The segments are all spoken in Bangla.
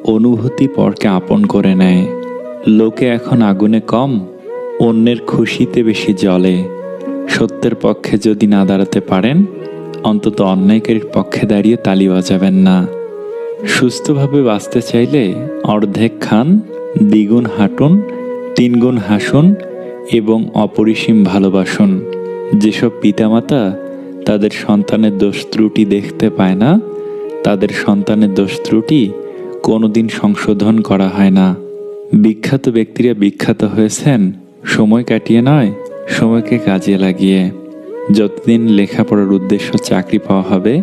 অনুভূতি পরকে আপন করে নেয়। লোকে এখন আগুনে কম, অন্যের খুশিতে বেশি জ্বলে। সত্যের পক্ষে যদি না দাঁড়াতে পারেন, অন্তত অন্যায়কারীর পক্ষে দাঁড়িয়ে তালি বাজাবেন না। সুস্থভাবে বাঁচতে চাইলে অর্ধেক খান, দ্বিগুণ হাঁটুন, তিনগুণ হাসুন এবং অপরিসীম ভালোবাসুন। যেসব পিতামাতা তাদের সন্তানের দোষ ত্রুটি দেখতে পায় না, তাদের সন্তানের দোষ ত্রুটি কোনোদিন সংশোধন করা হয় না। বিখ্যাত ব্যক্তিরা বিখ্যাত হয়েছেন সময় কাটিয়ে নয়, সময়কে কাজে লাগিয়ে। যতদিন লেখাপড়ার উদ্দেশ্য চাকরি পাওয়া হবে,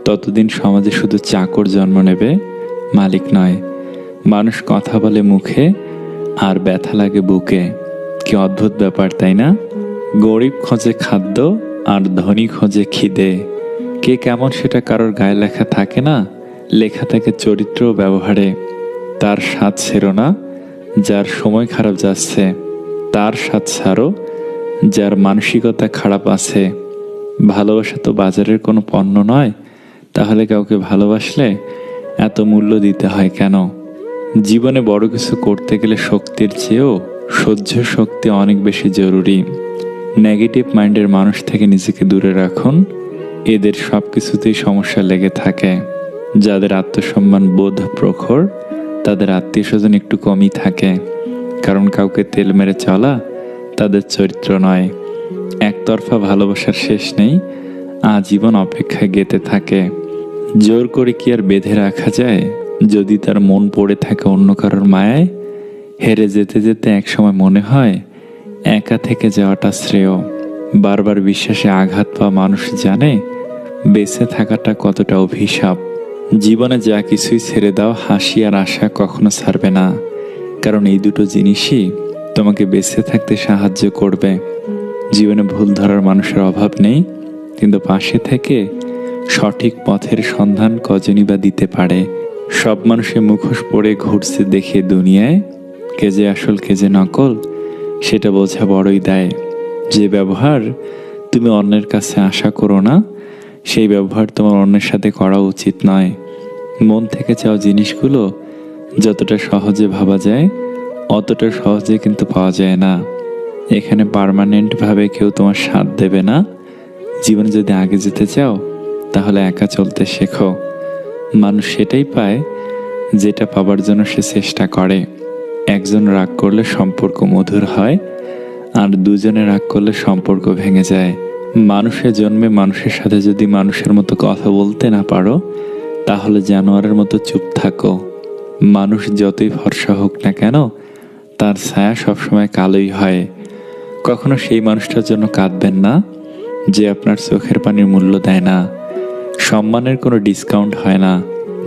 ততদিন সমাজে শুধু চাকর জন্ম নেবে, মালিক নয়। মানুষ কথা বলে মুখে আর ব্যথা লাগে বুকে। কি অদ্ভুত ব্যাপার, তাই না? গরিব খোঁজে খাদ্য আর ধনী খোঁজে খিদে। কে কেমন সেটা কারোর গায়ে লেখা থাকে না, লেখা থাকে চরিত্র ও ব্যবহারে। তার স্বাদ ছেড়ো না যার সময় খারাপ যাচ্ছে, তার স্বাদ ছাড়ো যার মানসিকতা খারাপ আছে। ভালোবাসা তো বাজারের কোনো পণ্য নয়, তাহলে কাউকে ভালোবাসলে এত মূল্য দিতে হয় কেন? জীবনে বড় কিছু করতে গেলে শক্তির চেয়েও সহ্য শক্তি অনেক বেশি জরুরি। নেগেটিভ মাইন্ডের মানুষ থেকে নিজেকে দূরে রাখুন, এদের সব কিছুতেই সমস্যা লেগে থাকে। যাদের আত্মসম্মান বোধ প্রখর, তাদের আত্মীয় স্বজন একটু কমই থাকে, কারণ কাউকে তেল মেরে চলা তাদের চরিত্র নয়। একতরফা ভালোবাসার শেষ নেই, আজীবন অপেক্ষায় গেতে থাকে। জোর করে কি আর বেঁধে রাখা যায়? যদি তার মন পড়ে থাকে অন্য কারোর মায়ায়, হেরে যেতে যেতে একসময় মনে হয় একা থেকে যাওয়াটা শ্রেয়। বারবার বিশ্বাসে আঘাত পাওয়া মানুষ জানে বেঁচে থাকাটা কতটা অভিশাপ। জীবনে যা কিছুই ছেড়ে দাও, হাসি আর আশা কখনো ছাড়বে না, কারণ এই দুটো জিনিসই তোমাকে বেঁচে থাকতে সাহায্য করবে। জীবনে ভুল ধরার মানুষের অভাব নেই, কিন্তু পাশে থেকে সঠিক পথের সন্ধান কজনই বা দিতে পারে। সব মানুষের মুখোশ পরে ঘুরছে দেখে দুনিয়ায়, কে যে আসল কে যে নকল সেটা বোঝা বড়ই দায়। যে ব্যবহার তুমি অন্যের কাছে আশা করো না, সেই ব্যবহার তোমার অন্যের সাথে করা উচিত নয়। মন থেকে চাও জিনিসগুলো যতটা সহজে ভাবা যায়, অতটা সহজে কিন্তু পাওয়া যায় না। এখানে পার্মানেন্টভাবে কেউ তোমার সাথ দেবে না। জীবনে যদি আগে যেতে চাও, তাহলে একা চলতে শেখো। মানুষ সেটাই পায় যেটা পাবার জন্য সে চেষ্টা করে। একজন রাগ করলে সম্পর্ক মধুর হয়, আর দুজনে রাগ করলে সম্পর্ক ভেঙে যায়। মানুষের জন্মে মানুষের সাথে যদি মানুষের মতো কথা বলতে না পারো, তাহলে জানোয়ারের মতো চুপ থাকো। মানুষ যতই ফর্সা হোক না কেন, তার ছায়া সবসময় কালোই হয়। কখনো সেই মানুষটার জন্য কাঁদবেন না যে আপনার চোখের পানির মূল্য দেয় না। সম্মানের কোনো ডিসকাউন্ট হয় না।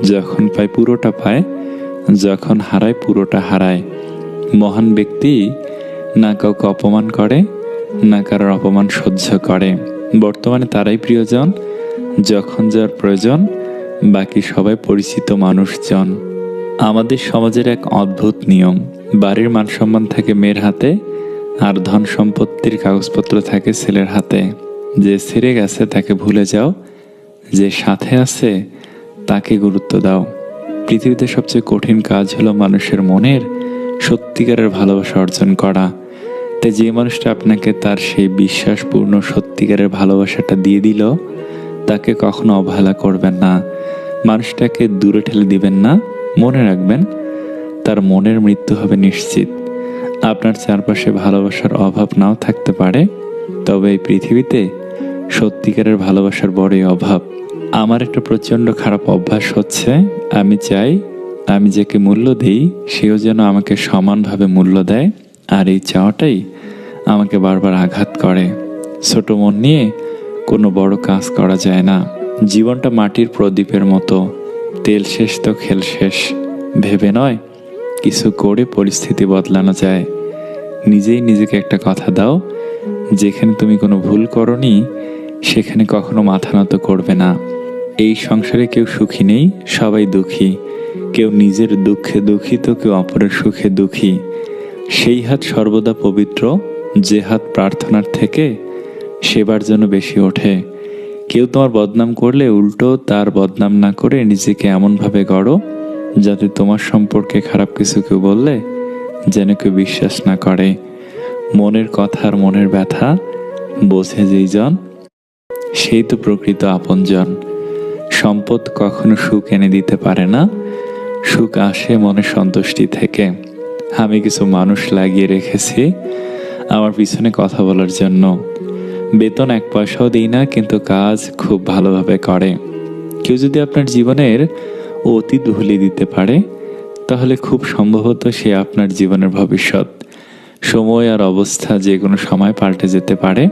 যখন পায় পুরোটা পায়, যখন হারায় পুরোটা হারায়। মহান ব্যক্তি না কাউকে অপমান করে, না কারোর অপমান সহ্য করে। বর্তমানে তারাই প্রিয়জন যখন যার প্রয়োজন, বাকি সবাই পরিচিত মানুষজন। আমাদের সমাজের এক অদ্ভুত নিয়ম, বাড়ির মান সম্মান থাকে মেয়ের হাতে, আর ধন সম্পত্তির কাগজপত্র থাকে ছেলের হাতে। যে ছেড়ে গেছে তাকে ভুলে যাও, যে সাথে আছে তাকে গুরুত্ব দাও। পৃথিবীতে সবচেয়ে কঠিন কাজ হলো মানুষের মনের সত্যিকারের ভালোবাসা অর্জন করা। তাই যে মানুষটা আপনাকে তার সেই বিশ্বাসপূর্ণ সত্যিকারের ভালোবাসাটা দিয়ে দিল, তাকে কখনো অবহেলা করবেন না। মানুষটাকে দূরে ঠেলে দিবেন না। মনে রাখবেন, তার মনের মৃত্যু হবে নিশ্চিত। আপনার চারপাশে ভালোবাসার অভাব নাও থাকতে পারে, তবে এই পৃথিবীতে সত্যিকারের ভালোবাসার বড়ই অভাব। আমার একটা প্রচণ্ড খারাপ অভ্যাস হচ্ছে, আমি চাই আমি যাকে মূল্য দিই সেও যেন আমাকে সমানভাবে মূল্য দেয়, আর এই চাওয়াটাই আমাকে বারবার আঘাত করে। ছোট মন নিয়ে কোনো বড় কাজ করা যায় না। জীবনটা মাটির প্রদীপের মতো, তেল শেষ তো খেল শেষ। ভেবে নয়, কিছু করে পরিস্থিতি বদলানো যায়। নিজেই নিজেকে একটা কথা দাও, যেখানে তুমি কোনো ভুল করনি সেখানে কখনো মাথা নত করবে না। এই সংসারে কেউ সুখী নেই, সবাই দুঃখী। কেউ নিজের দুঃখে দুঃখী তো কেউ অপরের সুখে দুঃখী। সেই হাত সর্বদা পবিত্র যে হাত প্রার্থনার থেকে সেবার জন্য বেশি ওঠে। কেউ তোমার বদনাম করলে উল্টো তার বদনাম না করে নিজেকে এমনভাবে গড়ো যাতে তোমার সম্পর্কে খারাপ কিছু কেউ বললে যেন কেউ বিশ্বাস না করে। মনের কথা আর মনের ব্যথা বোঝে যেই জন, সেই তো প্রকৃত আপনজন। সম্পদ কখনো সুখ এনে দিতে পারে না, সুখ আসে মনের সন্তুষ্টি থেকে। আমি কিছু মানুষ লাগিয়ে রেখেছি আমার পিছনে কথা বলার জন্য। বেতন 1 পয়সাও দিই না, কিন্তু কাজ খুব ভালোভাবে করে। কেউ যদি আপনার জীবনের অতীত ভুলিয়ে দিতে পারে, তাহলে খুব সম্ভবত সে আপনার জীবনের ভবিষ্যৎ। সময় আর অবস্থা যে কোনো সময় পাল্টে যেতে পারে,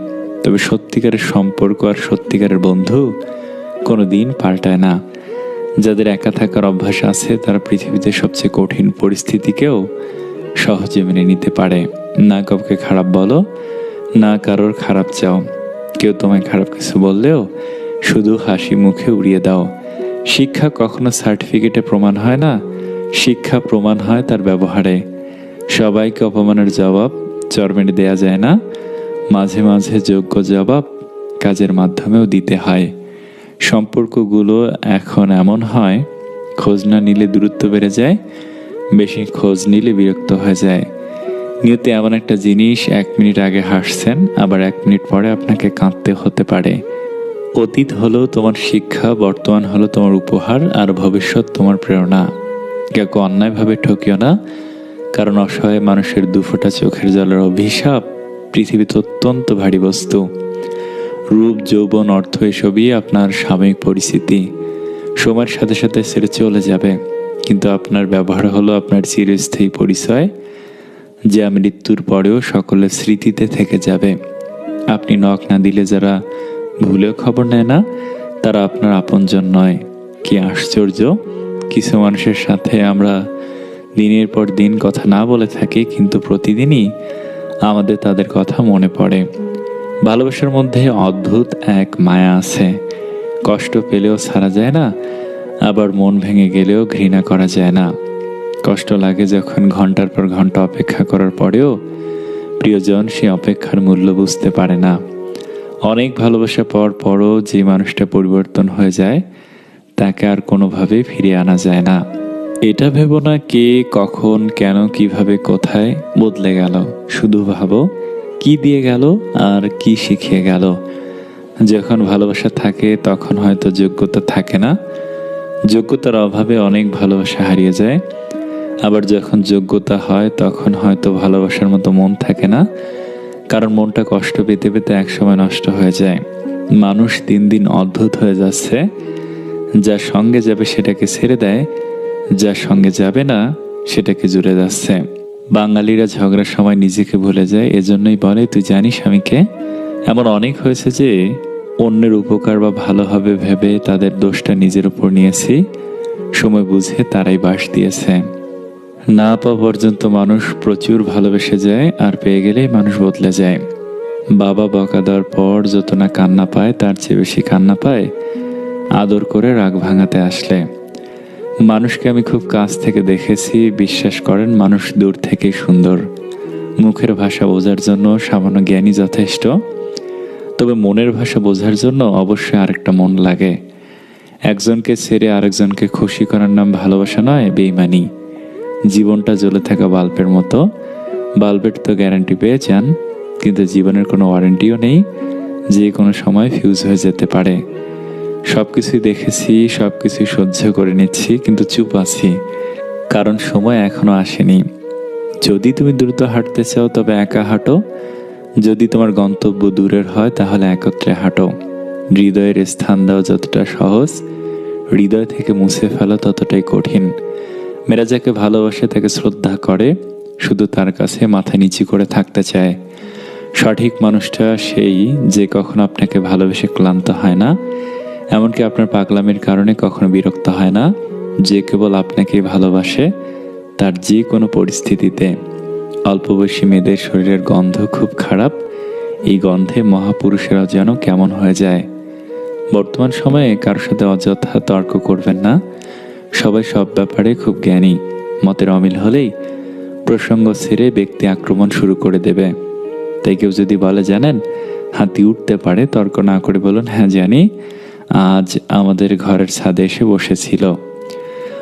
তবে সত্যিকারের সম্পর্ক আর সত্যিকারের বন্ধু কোনো দিন পাল্টায় না। যাদের একা থাকার অভ্যাস আছে তারা পৃথিবীতে সবচেয়ে কঠিন পরিস্থিতিকেও সহজে মেনে নিতে পারে। না কাউকে খারাপ বলো, না কারোর খারাপ চাও। কেউ তোমায় খারাপ কিছু বললেও শুধু হাসি মুখে উড়িয়ে দাও। শিক্ষা কখনো সার্টিফিকেটে প্রমাণ হয় না, শিক্ষা প্রমাণ হয় তার ব্যবহারে। সবাইকে অপমানের জবাব চর মেরে দেয়া যায় না, মাঝে মাঝে যোগ্য জবাব কাজের মাধ্যমেও দিতে হয়। সম্পর্কগুলো এখন এমন হয়, খোঁজ না নিলে দূরত্ব বেড়ে যায়, বেশি খোঁজ নিলে বিরক্ত হয়ে যায়। নিয়তি এমন একটা জিনিস, 1 মিনিট আগে হাসছেন, আবার 1 মিনিট পরে আপনাকে কাঁদতে হতে পারে। অতীত হলো তোমার শিক্ষা, বর্তমান হলো তোমার উপহার, আর ভবিষ্যৎ তোমার প্রেরণা। কাউকে অন্যায়ভাবে ঠকিও না, কারণ অসহায় মানুষের 2 ফোঁটা চোখের জলের অভিশাপ পৃথিবীতে অত্যন্ত ভারী বস্তু। রূপ, যৌবন, অর্থ এসবই আপনার সাময়িক পরিস্থিতি, সময়ের সাথে সাথে ছেড়ে চলে যাবে, কিন্তু আপনার ব্যবহার হলো আপনার চিরস্থায়ী পরিচয়, যা মৃত্যুর পরেও সকলের স্মৃতিতে থেকে যাবে। আপনি নখ না দিলে যারা ভুলেও খবর নেয় না, তারা আপনার আপনজন নয়। কি আশ্চর্য, কিছু মানুষের সাথে আমরা দিনের পর দিন কথা না বলে থাকি, কিন্তু প্রতিদিনই আমাদের তাদের কথা মনে পড়ে। ভালোবাসার মধ্যে অদ্ভুত এক মায়া আছে, কষ্ট পেলেও ছাড়া যায় না, আবার মন ভেঙে গেলেও ঘৃণা করা যায় না। কষ্ট লাগে যখন ঘন্টার পর ঘন্টা অপেক্ষা করার পরেও প্রিয়জন সে অপেক্ষার মূল্য বুঝতে পারে না। অনেক ভালোবাসা পরও যে মানুষটা পরিবর্তন হয়ে যায়, তাকে আর কোনোভাবে ফিরিয়ে আনা যায় না। এটা ভেবো না কে, কখন, কেন, কিভাবে, কোথায় বদলে গেল। শুধু ভাবো কি দিয়ে গেল আর কি শিখিয়ে গেল। যখন ভালোবাসা থাকে তখন হয়তো যোগ্যতা থাকে না, যোগ্যতার অভাবে অনেক ভালোবাসা হারিয়ে যায়। আবার যখন যোগ্যতা হয় তখন হয়তো ভালোবাসার মতো মন থাকে না, কারণ মনটা কষ্ট পেতে পেতে একসময় নষ্ট হয়ে যায়। মানুষ দিন দিন অদ্ভুত হয়ে যাচ্ছে, যার সঙ্গে যাবে সেটাকে ছেড়ে দেয়, যার সঙ্গে যাবে না সেটাকে জুড়ে যাচ্ছে। বাঙালিরা ঝগড়ার সময় নিজেকে ভুলে যায়, এজন্যই বলে তুই জানিস আমি কে। এমন অনেক হয়েছে যে অন্যের উপকার বা ভালো হবে ভেবে তাদের দোষটা নিজের উপর নিয়েছি, সময় বুঝে তারাই বাস দিয়েছে। না পাওয়া পর্যন্ত মানুষ প্রচুর ভালোবেসে যায়, আর পেয়ে গেলেই মানুষ বদলে যায়। বাবা বকা দেওয়ার পর যত না কান্না পায়, তার চেয়ে বেশি কান্না পায় আদর করে রাগ ভাঙাতে আসলে। মানুষকে আমি খুব কাছ থেকে দেখেছি, বিশ্বাস করেন মানুষ দূর থেকেই সুন্দর। মুখের ভাষা বোঝার জন্য সামান্য জ্ঞানই যথেষ্ট, তবে মনের ভাষা বোঝার জন্য অবশ্যই আরেকটা মন লাগে। একজনকে ছেড়ে আরেকজনকে খুশি করার নাম ভালোবাসা নয়, বেইমানি। জীবনটা জ্বলে থাকা বাল্বের মতো, বাল্বের তো গ্যারান্টি পেয়ে যান, কিন্তু জীবনের কোনো ওয়ারেন্টিও নেই, যে কোনো সময় ফিউজ হয়ে যেতে পারে। সবকিছুই দেখেছি, সবকিছুই সহ্য করে নিচ্ছি, কিন্তু চুপ আছি, কারণ সময় এখনো আসেনি। যদি তুমি দ্রুত হাঁটতে চাও তবে একা হাঁটো, যদি তোমার গন্তব্য দূরের হয় তাহলে একত্রে হাঁটো। হৃদয়ের স্থান দেওয়া যতটা সহজ, হৃদয় থেকে মুছে ফেলা ততটাই কঠিন। মেয়েরা যাকে ভালোবাসে তাকে শ্রদ্ধা করে, শুধু তার কাছে মাথা নিচু করে থাকতে চায়। সঠিক মানুষটা সেই যে কখনো আপনাকে ভালোবেসে ক্লান্ত হয় না, এমনকি আপনার পাগলামির কারণে কখনো বিরক্ত হয় না, যে কেবল আপনাকে ভালোবাসে তার যে কোনো পরিস্থিতিতে। অল্প বয়সী মেয়েদের শরীরের গন্ধ খুব খারাপ, এই গন্ধে মহাপুরুষেরা যেন কেমন হয়ে যায়। বর্তমান সময়ে কারোর সাথে অযথা তর্ক করবেন না, সবাই সব ব্যাপারে খুব জ্ঞানী। মতের অমিল হলেই প্রসঙ্গ ছেড়ে ব্যক্তি আক্রমণ শুরু করে দেবে। তাই কেউ যদি বলে জানেন হাতি উঠতে পারে, তর্ক না করে বলুন হ্যাঁ জানি, আজ আমাদের ঘরের ছাদে এসে বসেছিল।